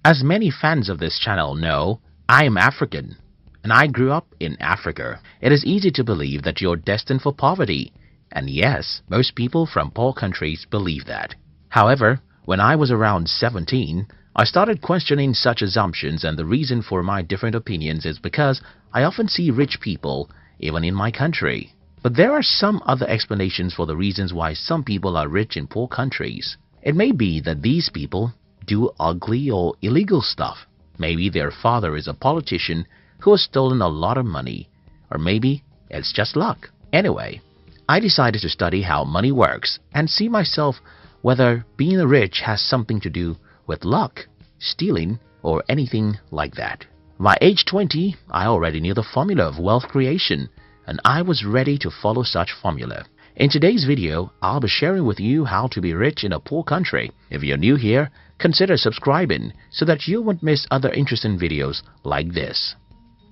As many fans of this channel know, I am African and I grew up in Africa. It is easy to believe that you're destined for poverty, and yes, most people from poor countries believe that. However, when I was around 17, I started questioning such assumptions, and the reason for my different opinions is because I often see rich people even in my country. But there are some other explanations for the reasons why some people are rich in poor countries. It may be that these people do ugly or illegal stuff. Maybe their father is a politician who has stolen a lot of money, or maybe it's just luck. Anyway, I decided to study how money works and see myself whether being rich has something to do with luck, stealing, or anything like that. By age 20, I already knew the formula of wealth creation, and I was ready to follow such formula. In today's video, I'll be sharing with you how to be rich in a poor country. If you're new here, consider subscribing so that you won't miss other interesting videos like this.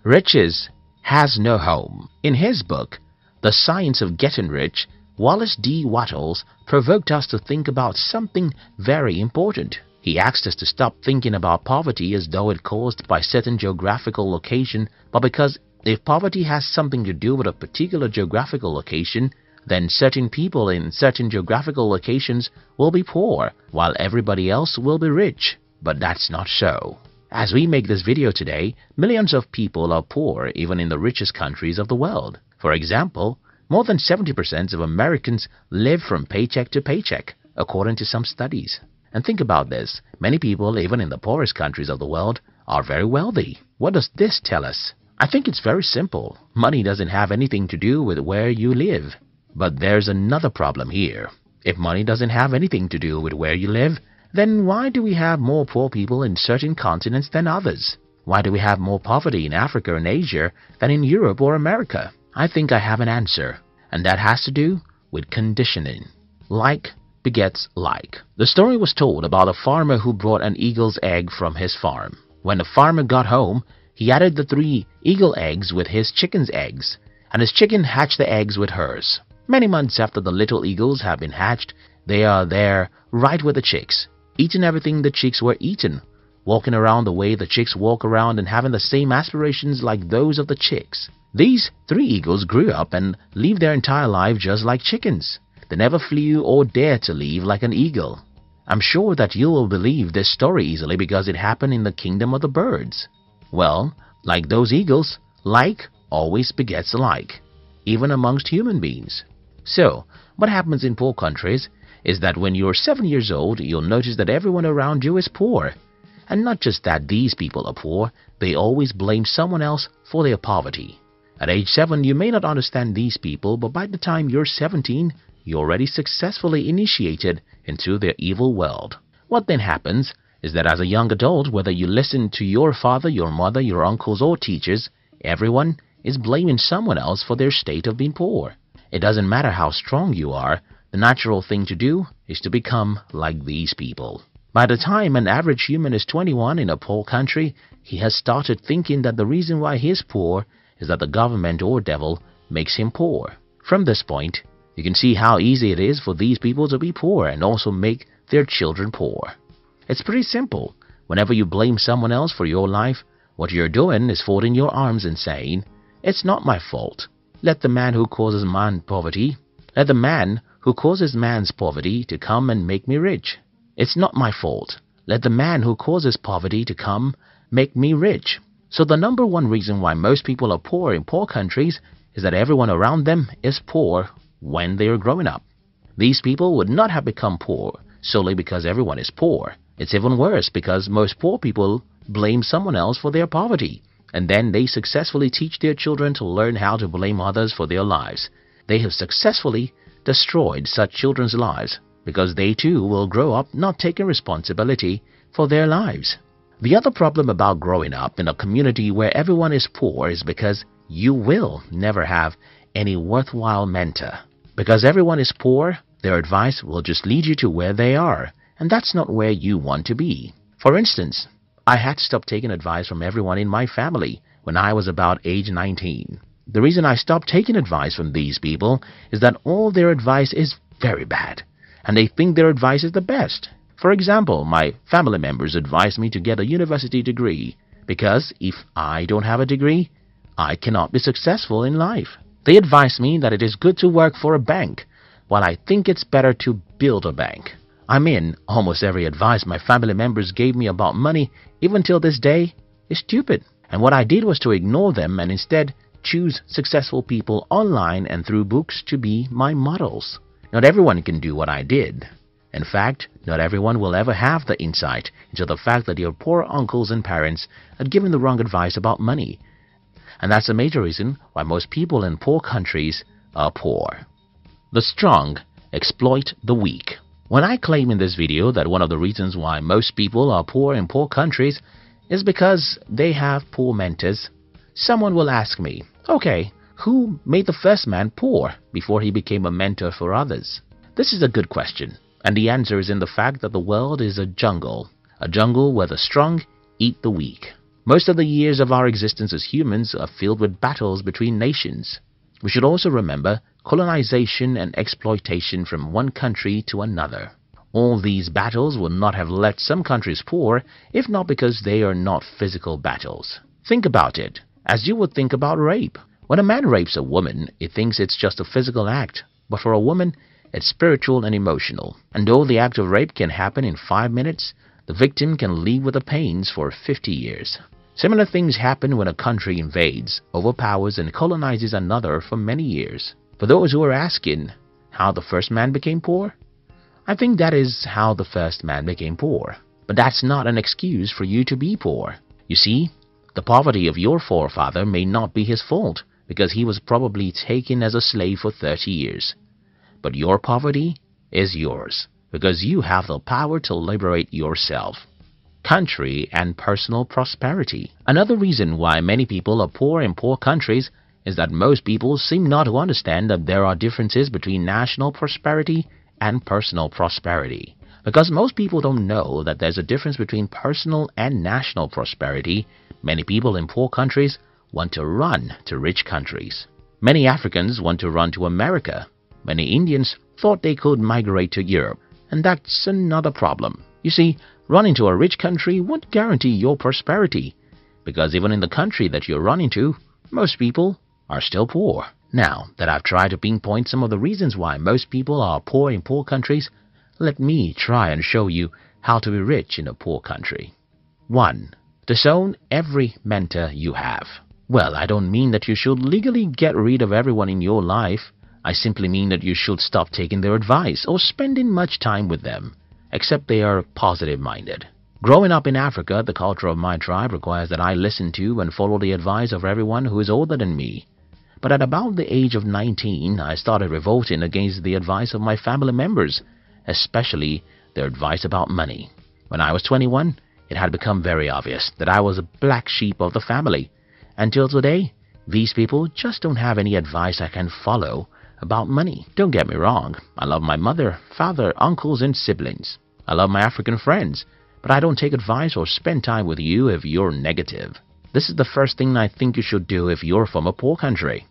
Riches has no home. In his book, The Science of Getting Rich, Wallace D. Wattles provoked us to think about something very important. He asked us to stop thinking about poverty as though it caused by certain geographical location, but because if poverty has something to do with a particular geographical location, then certain people in certain geographical locations will be poor, while everybody else will be rich. But that's not so. As we make this video today, millions of people are poor even in the richest countries of the world. For example, more than 70% of Americans live from paycheck to paycheck, according to some studies. And think about this, many people even in the poorest countries of the world are very wealthy. What does this tell us? I think it's very simple. Money doesn't have anything to do with where you live. But there's another problem here. If money doesn't have anything to do with where you live, then why do we have more poor people in certain continents than others? Why do we have more poverty in Africa and Asia than in Europe or America? I think I have an answer, and that has to do with conditioning. Like begets like. The story was told about a farmer who brought an eagle's egg from his farm. When the farmer got home, he added the 3 eagle eggs with his chicken's eggs, and his chicken hatched the eggs with hers. Many months after the little eagles have been hatched, they are there right with the chicks, eating everything the chicks were eaten, walking around the way the chicks walk around and having the same aspirations like those of the chicks. These 3 eagles grew up and lived their entire life just like chickens. They never flew or dared to live like an eagle. I'm sure that you will believe this story easily because it happened in the kingdom of the birds. Well, like those eagles, like always begets like, even amongst human beings. So, what happens in poor countries is that when you're 7 years old, you'll notice that everyone around you is poor. And not just that these people are poor, they always blame someone else for their poverty. At age 7, you may not understand these people, but by the time you're 17, you're already successfully initiated into their evil world. What then happens is that as a young adult, whether you listen to your father, your mother, your uncles or teachers, everyone is blaming someone else for their state of being poor. It doesn't matter how strong you are, the natural thing to do is to become like these people. By the time an average human is 21 in a poor country, he has started thinking that the reason why he is poor is that the government or devil makes him poor. From this point, you can see how easy it is for these people to be poor and also make their children poor. It's pretty simple. Whenever you blame someone else for your life, what you're doing is folding your arms and saying, "It's not my fault. Let the man who causes man's poverty to come and make me rich. It's not my fault. Let the man who causes poverty to come make me rich." So the number one reason why most people are poor in poor countries is that everyone around them is poor when they are growing up. These people would not have become poor solely because everyone is poor. It's even worse because most poor people blame someone else for their poverty, and then they successfully teach their children to learn how to blame others for their lives. They have successfully destroyed such children's lives because they too will grow up not taking responsibility for their lives. The other problem about growing up in a community where everyone is poor is because you will never have any worthwhile mentor. Because everyone is poor, their advice will just lead you to where they are, and that's not where you want to be. For instance, I had to stop taking advice from everyone in my family when I was about age 19. The reason I stopped taking advice from these people is that all their advice is very bad, and they think their advice is the best. For example, my family members advise me to get a university degree because if I don't have a degree, I cannot be successful in life. They advise me that it is good to work for a bank, while I think it's better to build a bank. I mean, almost every advice my family members gave me about money, even till this day, is stupid. And what I did was to ignore them and instead choose successful people online and through books to be my models. Not everyone can do what I did. In fact, not everyone will ever have the insight into the fact that your poor uncles and parents had given the wrong advice about money. And that's a major reason why most people in poor countries are poor. The strong exploit the weak. When I claim in this video that one of the reasons why most people are poor in poor countries is because they have poor mentors, someone will ask me, okay, who made the first man poor before he became a mentor for others? This is a good question, and the answer is in the fact that the world is a jungle where the strong eat the weak. Most of the years of our existence as humans are filled with battles between nations. We should also remember colonization and exploitation from one country to another. All these battles would not have left some countries poor if not because they are not physical battles. Think about it, as you would think about rape. When a man rapes a woman, he thinks it's just a physical act, but for a woman, it's spiritual and emotional. And though the act of rape can happen in 5 minutes, the victim can live with the pains for 50 years. Similar things happen when a country invades, overpowers and colonizes another for many years. For those who are asking how the first man became poor, I think that is how the first man became poor. But that's not an excuse for you to be poor. You see, the poverty of your forefather may not be his fault because he was probably taken as a slave for 30 years. But your poverty is yours because you have the power to liberate yourself. Country and personal prosperity. Another reason why many people are poor in poor countries is that most people seem not to understand that there are differences between national prosperity and personal prosperity. Because most people don't know that there's a difference between personal and national prosperity, many people in poor countries want to run to rich countries. Many Africans want to run to America. Many Indians thought they could migrate to Europe. And that's another problem. You see, running to a rich country won't guarantee your prosperity, because even in the country that you're running to, most people are still poor. Now that I've tried to pinpoint some of the reasons why most people are poor in poor countries, let me try and show you how to be rich in a poor country. 1. Disown every mentor you have. Well, I don't mean that you should legally get rid of everyone in your life. I simply mean that you should stop taking their advice or spending much time with them, except they are positive-minded. Growing up in Africa, the culture of my tribe requires that I listen to and follow the advice of everyone who is older than me. But at about the age of 19, I started revolting against the advice of my family members, especially their advice about money. When I was 21, it had become very obvious that I was a black sheep of the family. Until today, these people just don't have any advice I can follow about money. Don't get me wrong, I love my mother, father, uncles and siblings. I love my African friends, but I don't take advice or spend time with you if you're negative. This is the first thing I think you should do if you're from a poor country.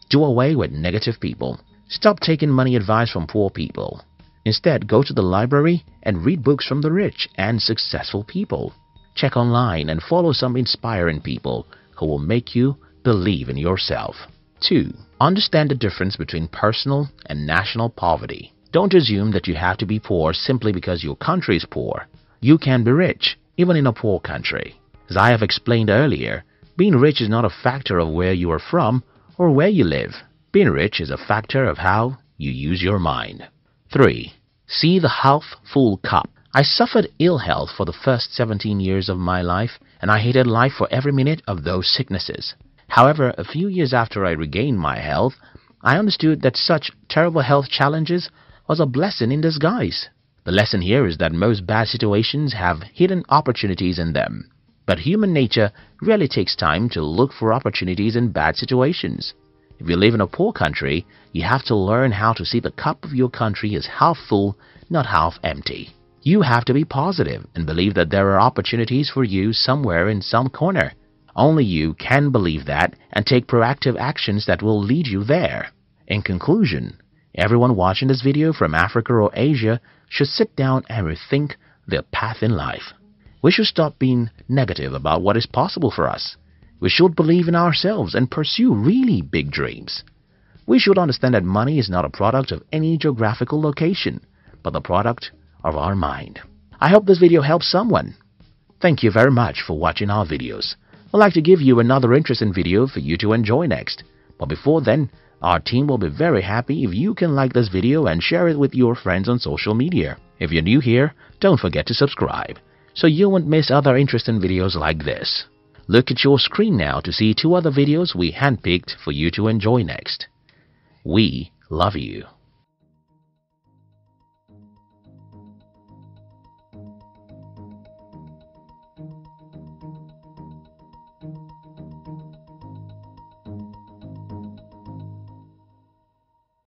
Do away with negative people. Stop taking money advice from poor people. Instead, go to the library and read books from the rich and successful people. Check online and follow some inspiring people who will make you believe in yourself. 2. Understand the difference between personal and national poverty. Don't assume that you have to be poor simply because your country is poor. You can be rich, even in a poor country. As I have explained earlier, being rich is not a factor of where you are from or where you live. Being rich is a factor of how you use your mind. 3. See the half-full cup. I suffered ill health for the first 17 years of my life, and I hated life for every minute of those sicknesses. However, a few years after I regained my health, I understood that such terrible health challenges was a blessing in disguise. The lesson here is that most bad situations have hidden opportunities in them. But human nature rarely takes time to look for opportunities in bad situations. If you live in a poor country, you have to learn how to see the cup of your country as half full, not half empty. You have to be positive and believe that there are opportunities for you somewhere in some corner. Only you can believe that and take proactive actions that will lead you there. In conclusion, everyone watching this video from Africa or Asia should sit down and rethink their path in life. We should stop being negative about what is possible for us. We should believe in ourselves and pursue really big dreams. We should understand that money is not a product of any geographical location, but the product of our mind. I hope this video helps someone. Thank you very much for watching our videos. I'd like to give you another interesting video for you to enjoy next. But before then, our team will be very happy if you can like this video and share it with your friends on social media. If you're new here, don't forget to subscribe, so you won't miss other interesting videos like this. Look at your screen now to see 2 other videos we handpicked for you to enjoy next. We love you.